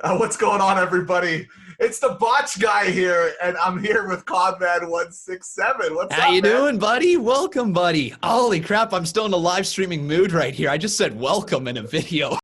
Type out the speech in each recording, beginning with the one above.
What's going on, everybody? It's the Botch guy here, and I'm here with Conman 167. What's How up, you man? doing, buddy? Welcome, buddy. Holy crap, I'm still in a live streaming mood right here. I just said welcome in a video.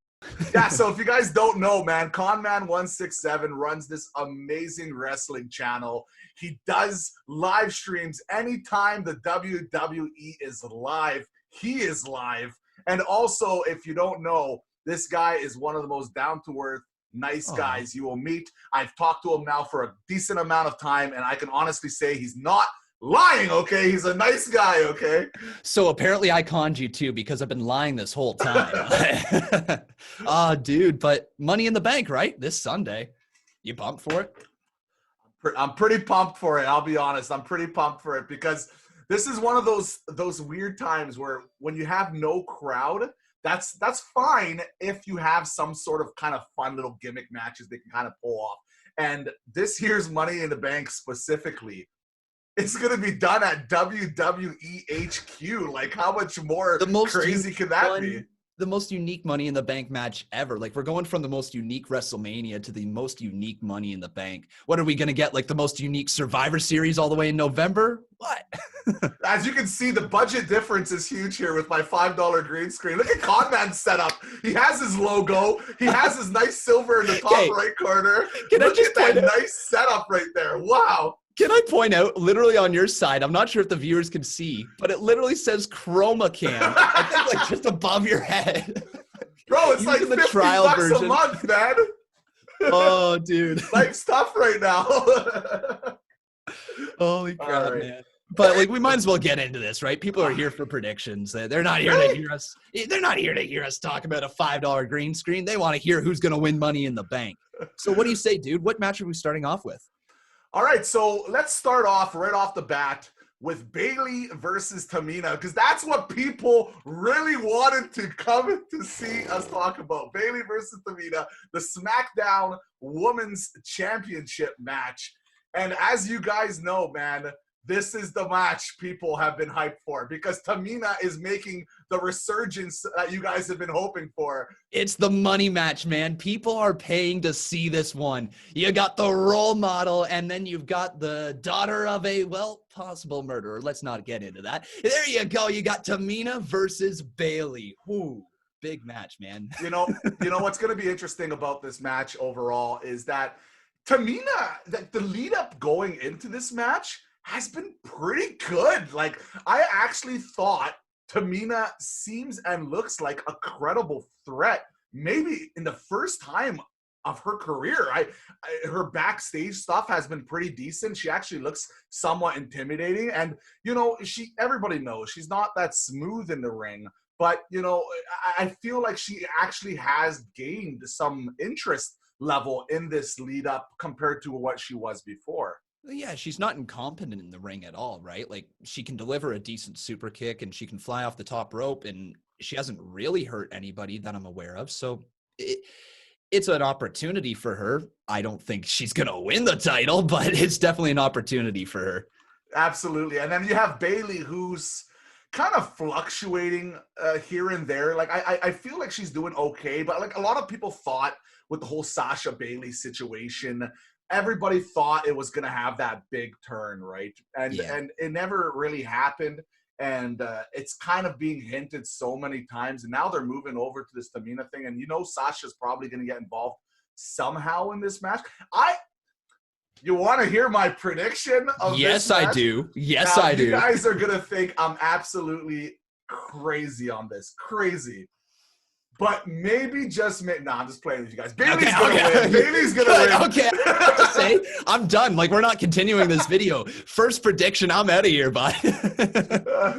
Yeah, so if you guys don't know, man, Conman 167 runs this amazing wrestling channel. He does live streams anytime the WWE is live. He is live. And also, if you don't know, this guy is one of the most down-to-earth, nice Aw. guys you will meet. I've talked to him now for a decent amount of time, and I can honestly say he's not lying, okay? He's a nice guy, okay? So apparently I conned you too because I've been lying this whole time. Dude, but Money in the Bank, right? This Sunday. You pumped for it? I'm pretty pumped for it. I'll be honest. I'm pretty pumped for it because this is one of those weird times where when you have no crowd, that's fine if you have some sort of kind of fun little gimmick matches they can kind of pull off. And this year's Money in the Bank specifically, it's going to be done at WWE HQ. Like, how much more The most crazy can that be? The most unique Money in the Bank match ever. Like, we're going from the most unique WrestleMania to the most unique Money in the Bank. What are we going to get? Like the most unique Survivor Series all the way in November? What? As you can see, the budget difference is huge here with my $5 green screen. Look at Conman's setup. He has his logo. He has his nice silver in the top right corner. Can I Look just at that point out- nice setup right there. Wow. Can I point out, literally on your side, I'm not sure if the viewers can see, but it literally says Chroma Cam. I think like just above your head. Bro, it's like Using the 50 trial bucks version. a month, man. Oh, dude. Like stuff right now. Holy crap, right. man. But like, we might as well get into this, right? People are here for predictions. They're not here to hear us. They're not here to hear us talk about a $5 green screen. They want to hear who's going to win Money in the Bank. So what do you say, dude? What match are we starting off with? All right, so let's start off right off the bat with Bayley versus Tamina, because that's what people really wanted to come to see us talk about. Bayley versus Tamina, the SmackDown Women's Championship match. And as you guys know, man, this is the match people have been hyped for because Tamina is making the resurgence that you guys have been hoping for. It's the money match, man. People are paying to see this one. You got the role model, and then you've got the daughter of a, well, possible murderer. Let's not get into that. There you go. You got Tamina versus Bayley. Whoo, big match, man. You know what's going to be interesting about this match overall is that Tamina, the lead up going into this match has been pretty good. Like, I actually thought Tamina seems and looks like a credible threat. Maybe in the first time of her career, her backstage stuff has been pretty decent. She actually looks somewhat intimidating, and everybody knows she's not that smooth in the ring. But I feel like she actually has gained some interest level in this lead up compared to what she was before. Yeah, she's not incompetent in the ring at all, right? Like, she can deliver a decent super kick and she can fly off the top rope, and she hasn't really hurt anybody that I'm aware of. So it's an opportunity for her. I don't think she's going to win the title, but it's definitely an opportunity for her. Absolutely. And then you have Bayley, who's kind of fluctuating here and there. Like, I feel like she's doing okay, but like a lot of people thought with the whole Sasha Bayley situation, everybody thought it was going to have that big turn, right? And it never really happened. And it's kind of being hinted so many times. And now they're moving over to this Tamina thing. And Sasha's probably going to get involved somehow in this match. You want to hear my prediction of Yes, this match? I do. Yes, now, I do. You guys are going to think I'm absolutely crazy on this. Crazy. But maybe just I'm just playing with you guys. Bayley's gonna win. Bayley's gonna win. Okay, I have to say, I'm done. Like, we're not continuing this video. First prediction, I'm out of here, bud.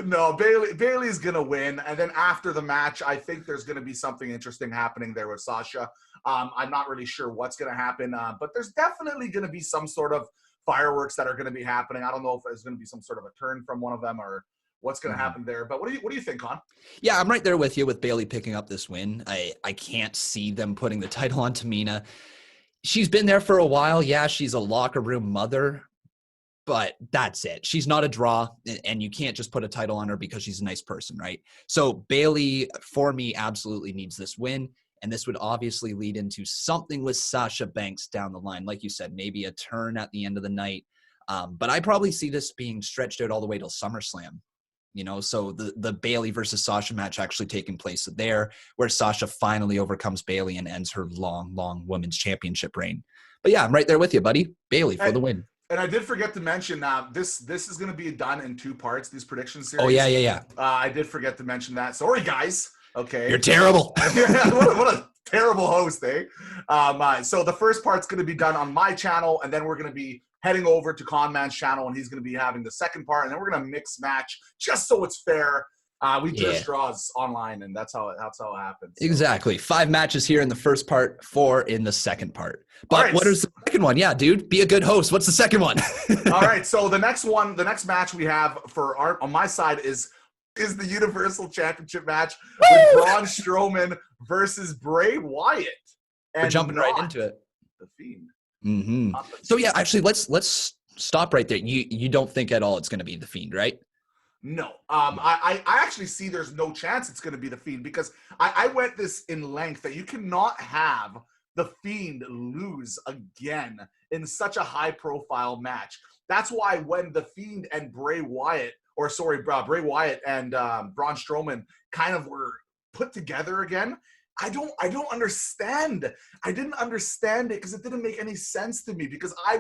No, Bayley's gonna win, and then after the match, I think there's gonna be something interesting happening there with Sasha. I'm not really sure what's gonna happen, but there's definitely gonna be some sort of fireworks that are gonna be happening. I don't know if there's gonna be some sort of a turn from one of them or what's going to happen there. But what do you think, Con? Yeah, I'm right there with you with Bayley picking up this win. I can't see them putting the title on Tamina. She's been there for a while. Yeah, she's a locker room mother, but that's it. She's not a draw, and you can't just put a title on her because she's a nice person, right? So Bayley, for me, absolutely needs this win. And this would obviously lead into something with Sasha Banks down the line. Like you said, maybe a turn at the end of the night. But I probably see this being stretched out all the way till SummerSlam. So the Bayley versus Sasha match actually taking place there, where Sasha finally overcomes Bayley and ends her long women's championship reign. But yeah, I'm right there with you, buddy. Bayley for the win. And I did forget to mention this is going to be done in 2 parts, these prediction series. Oh, yeah. I did forget to mention that. Sorry, guys. Okay. You're terrible. what a terrible host, eh? So the first part's going to be done on my channel, and then we're going to be heading over to Conman's channel, and he's going to be having the second part, and then we're going to mix match just so it's fair. We just draws online, and that's how it happens. So. Exactly. 5 matches here in the first part, 4 in the second part. But what is the second one? Yeah, dude, be a good host. What's the second one? All right. So the next match we have on my side is the Universal Championship match with Braun Strowman versus Bray Wyatt. And we're jumping right into it. The Fiend. Mm-hmm. So yeah, actually, let's stop right there. You don't think at all it's going to be the Fiend, right? No. I actually see there's no chance it's going to be the Fiend, because I went this in length that you cannot have the Fiend lose again in such a high-profile match. That's why when the Fiend and Bray Wyatt and Braun Strowman kind of were put together again, I don't understand. I didn't understand it because it didn't make any sense to me, because I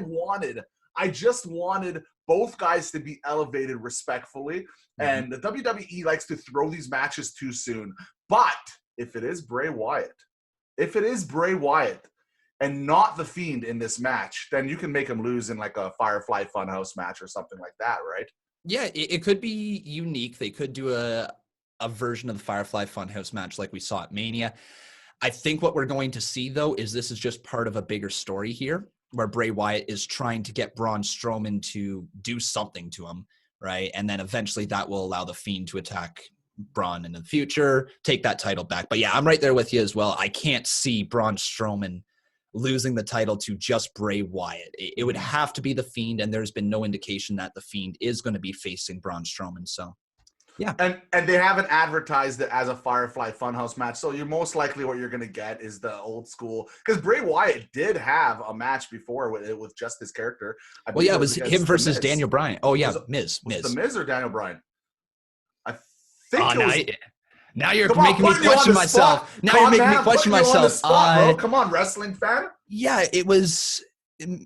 just wanted both guys to be elevated respectfully. And the WWE likes to throw these matches too soon. But if it is Bray Wyatt and not the Fiend in this match, then you can make him lose in like a Firefly Funhouse match or something like that, right? Yeah, it could be unique. They could do a version of the Firefly Funhouse match like we saw at Mania. I think what we're going to see, though, is this is just part of a bigger story here, where Bray Wyatt is trying to get Braun Strowman to do something to him, right? And then eventually that will allow the Fiend to attack Braun in the future, take that title back. But yeah, I'm right there with you as well. I can't see Braun Strowman losing the title to just Bray Wyatt. It would have to be the Fiend, and there's been no indication that the Fiend is going to be facing Braun Strowman. So yeah. And they haven't advertised it as a Firefly Funhouse match, so you're most likely what you're going to get is the old school. Because Bray Wyatt did have a match before with just his character. Well, yeah, it was him versus Daniel Bryan. Oh, yeah, Miz. Was the Miz or Daniel Bryan? I think it was... Now you're making me question myself. Now you're making me question myself. Bro. Come on, wrestling fan. Yeah, it was...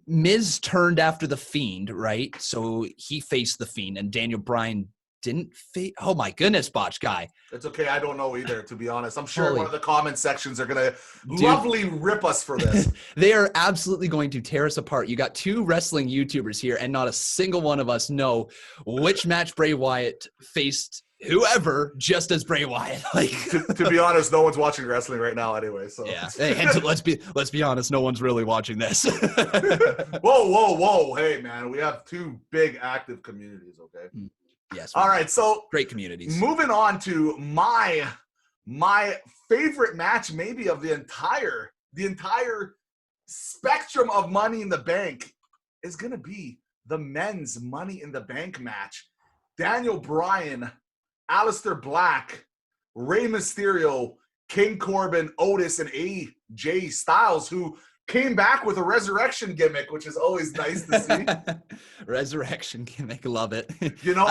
Miz turned after the Fiend, right? So he faced the Fiend, and Daniel Bryan didn't face. Oh my goodness, Botch guy. It's okay. I don't know either, to be honest. I'm sure one of the comment sections are going to lovely rip us for this. They are absolutely going to tear us apart. You got 2 wrestling YouTubers here, and not a single one of us know which match Bray Wyatt faced whoever just as Bray Wyatt. Like to be honest, no one's watching wrestling right now anyway. So yeah. Hey, let's be honest, no one's really watching this. Whoa. Hey man, we have 2 big active communities, okay? Yes. All right, so great communities. Moving on to my favorite match, maybe of the entire spectrum of Money in the Bank, is gonna be the men's Money in the Bank match. Daniel Bryan, Aleister Black, Rey Mysterio, King Corbin, Otis, and AJ Styles, who came back with a resurrection gimmick, which is always nice to see. Resurrection gimmick, love it. You know,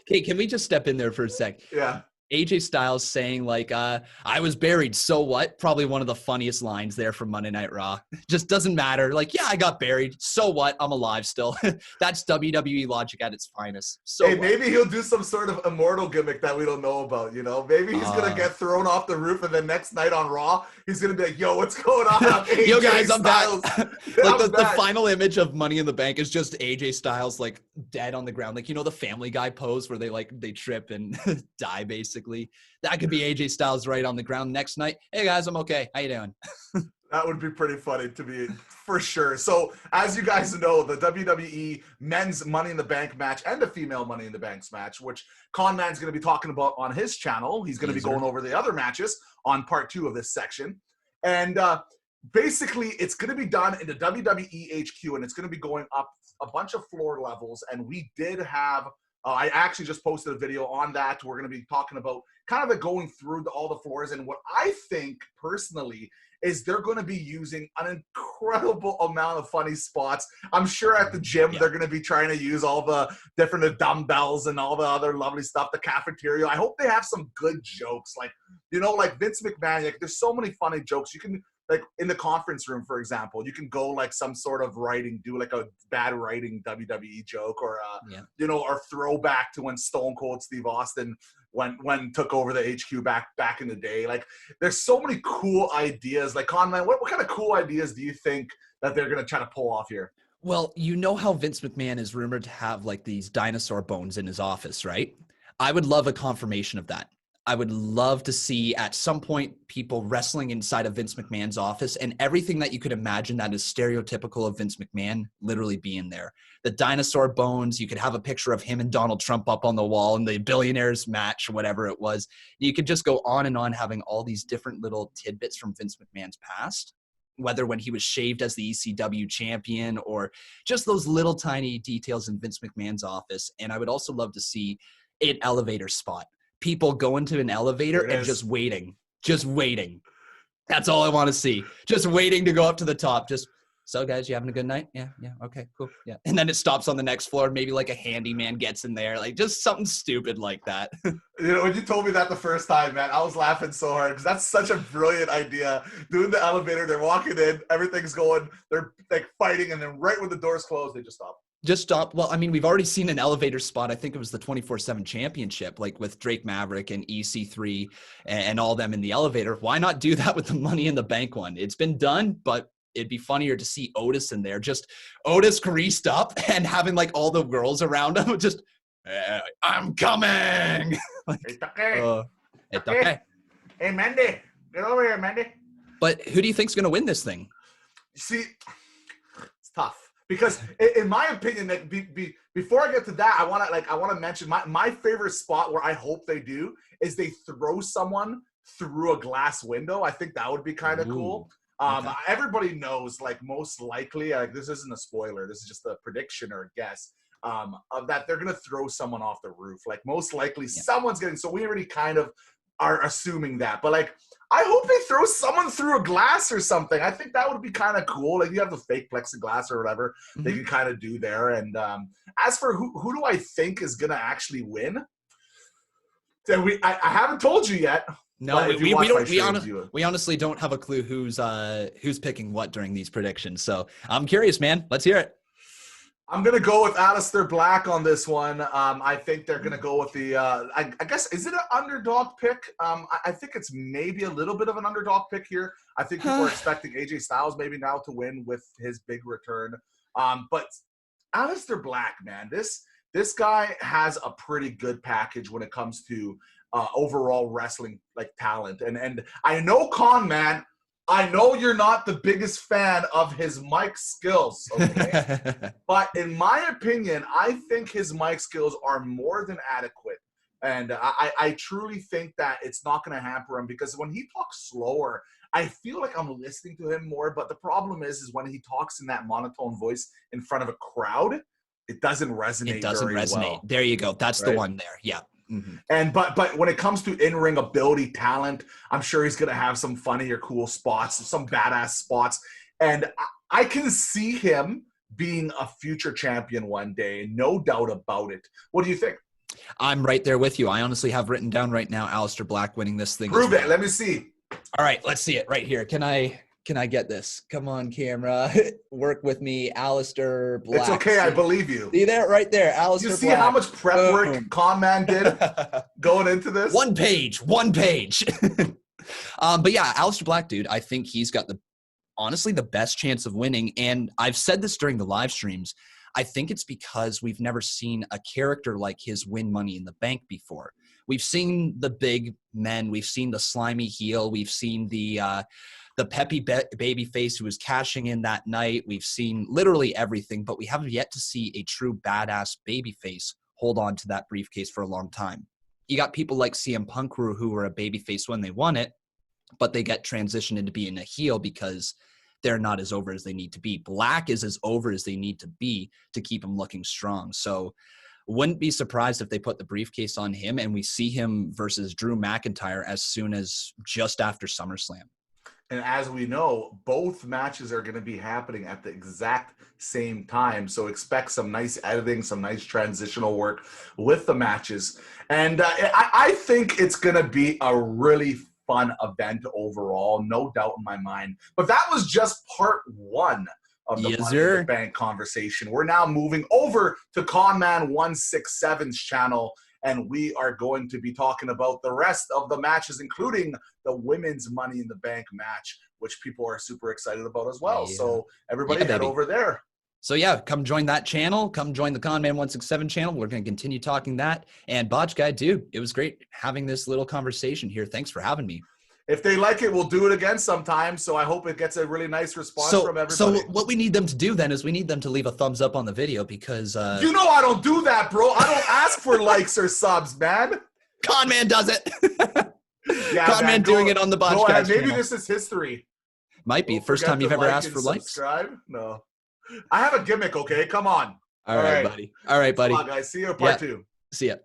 okay, can we just step in there for a sec? Yeah. AJ Styles saying like, I was buried, so what? Probably one of the funniest lines there from Monday Night Raw. Just doesn't matter. Like, yeah, I got buried. So what? I'm alive still. That's WWE logic at its finest. So maybe he'll do some sort of immortal gimmick that we don't know about, you know? Maybe he's going to get thrown off the roof, and then next night on Raw, he's going to be like, yo, what's going on? Yo, guys, I'm back. Like the final image of Money in the Bank is just AJ Styles, like, dead on the ground. Like, you know, the Family Guy pose where they trip and die, basically. That could be AJ Styles right on the ground next night. Hey guys, I'm okay. How you doing? That would be pretty funny to me, for sure. So as you guys know, the WWE men's Money in the Bank match and the female Money in the Banks match, which Conman's going to be talking about on his channel. He's going to be going over the other matches on part 2 of this section. And basically, it's going to be done in the WWE HQ, and it's going to be going up a bunch of floor levels. And we did have I actually just posted a video on that. We're going to be talking about kind of going through all the floors. And what I think personally is they're going to be using an incredible amount of funny spots. I'm sure at the gym, they're going to be trying to use all the different dumbbells and all the other lovely stuff, the cafeteria. I hope they have some good jokes. Like, like Vince McMahon, like, there's so many funny jokes. You can, like, in the conference room, for example, you can go like some sort of writing, do like a bad writing WWE joke, or or throwback to when Stone Cold Steve Austin when took over the HQ back in the day. Like, there's so many cool ideas. Like, Conman, what kind of cool ideas do you think that they're gonna try to pull off here? Well, you know how Vince McMahon is rumored to have like these dinosaur bones in his office, right? I would love a confirmation of that. I would love to see at some point people wrestling inside of Vince McMahon's office, and everything that you could imagine that is stereotypical of Vince McMahon literally be in there. The dinosaur bones, you could have a picture of him and Donald Trump up on the wall in the billionaires match, whatever it was. You could just go on and on having all these different little tidbits from Vince McMahon's past, whether when he was shaved as the ECW champion or just those little tiny details in Vince McMahon's office. And I would also love to see an elevator spot. People go into an elevator and just waiting. That's all I want to see. Just waiting to go up to the top. Just, so guys, you having a good night? Yeah, okay, cool, yeah. And then it stops on the next floor. Maybe like a handyman gets in there, like just something stupid like that. When you told me that the first time, man, I was laughing so hard because that's such a brilliant idea. Doing the elevator, they're walking in, everything's going, they're like fighting, and then right when the doors close, they just stop. Just stop. Well, I mean, we've already seen an elevator spot. I think it was the 24/7 championship, like with Drake Maverick and EC3 and all them in the elevator. Why not do that with the Money in the Bank one? It's been done, but it'd be funnier to see Otis in there. Just Otis greased up and having like all the girls around him. Just, I'm coming. Like, it's okay. It's okay. Hey, Mandy, get over here, Mandy. But who do you think's going to win this thing? See, it's tough. Because in my opinion, like, before I get to that, I want to mention my favorite spot where I hope they do is they throw someone through a glass window. I think that would be kind of cool. Okay. Everybody knows, like, most likely, like, this isn't a spoiler. This is just a prediction or a guess of that they're gonna throw someone off the roof. Like, most likely, someone's getting. So we already kind of are assuming that, but like, I hope they throw someone through a glass or something. I think that would be kind of cool. Like, you have the fake plexiglass or whatever they can kind of do there. And as for who do I think is going to actually win, I haven't told you yet. No, we honestly don't have a clue who's picking what during these predictions. So I'm curious, man. Let's hear it. I'm going to go with Aleister Black on this one. I think they're going to go with the, I guess, is it an underdog pick? I think it's maybe a little bit of an underdog pick here. I think people are expecting AJ Styles maybe now to win with his big return. But Aleister Black, man, this guy has a pretty good package when it comes to overall wrestling, like, talent. And I know, Conman, I know you're not the biggest fan of his mic skills, okay? But in my opinion, I think his mic skills are more than adequate. And I truly think that it's not going to hamper him, because when he talks slower, I feel like I'm listening to him more. But the problem is when he talks in that monotone voice in front of a crowd, it doesn't resonate. It doesn't resonate. Well. There you go. That's right? The one there. Yeah. Mm-hmm. And but when it comes to in-ring ability, talent, I'm sure he's gonna have some funny or cool spots, some badass spots, and I can see him being a future champion one day, no doubt about it. What do you think? I'm right there with you. I honestly have written down right now Aleister Black winning this thing. Prove it. Let me see. All right, let's see it right here. Can I get this? Come on, camera. Work with me, Aleister Black. It's okay, I believe you. See there? Right there, Aleister Black. You see how much prep work Conman did going into this? One page. But yeah, Aleister Black, dude, I think he's got honestly the best chance of winning. And I've said this during the live streams. I think it's because we've never seen a character like his win Money in the Bank before. We've seen the big men. We've seen the slimy heel. We've seen the peppy baby face who was cashing in that night. We've seen literally everything, but we haven't yet to see a true badass baby face hold on to that briefcase for a long time. You got people like CM Punk who were a baby face when they won it, but they get transitioned into being a heel because they're not as over as they need to be. Black is as over as they need to be to keep him looking strong. So Wouldn't be surprised if they put the briefcase on him and we see him versus Drew McIntyre as soon as just after SummerSlam. And as we know, both matches are going to be happening at the exact same time. So expect some nice editing, some nice transitional work with the matches. And I think it's going to be a really fun event overall, no doubt in my mind. But that was just part one of the Money in the Bank conversation. We're now moving over to Conman 167's channel, and we are going to be talking about the rest of the matches, including the women's Money in the Bank match, which people are super excited about as well. So everybody head over there. So yeah, come join that channel. Come join the Conman 167 channel. We're going to continue talking that. And Botch Guy, dude, it was great having this little conversation here. Thanks for having me. If they like it, we'll do it again sometime. So I hope it gets a really nice response from everybody. So what we need them to do then is we need them to leave a thumbs up on the video because... you know I don't do that, bro. I don't ask for likes or subs, man. Conman does it. Yeah, Conman doing it on the Botch Guy channel. Maybe this is history. Might be. First time you've ever asked for likes. Subscribe? No. I have a gimmick, okay? Come on. All right, buddy. All right, buddy. Come on, guys. See you in part 2. See ya.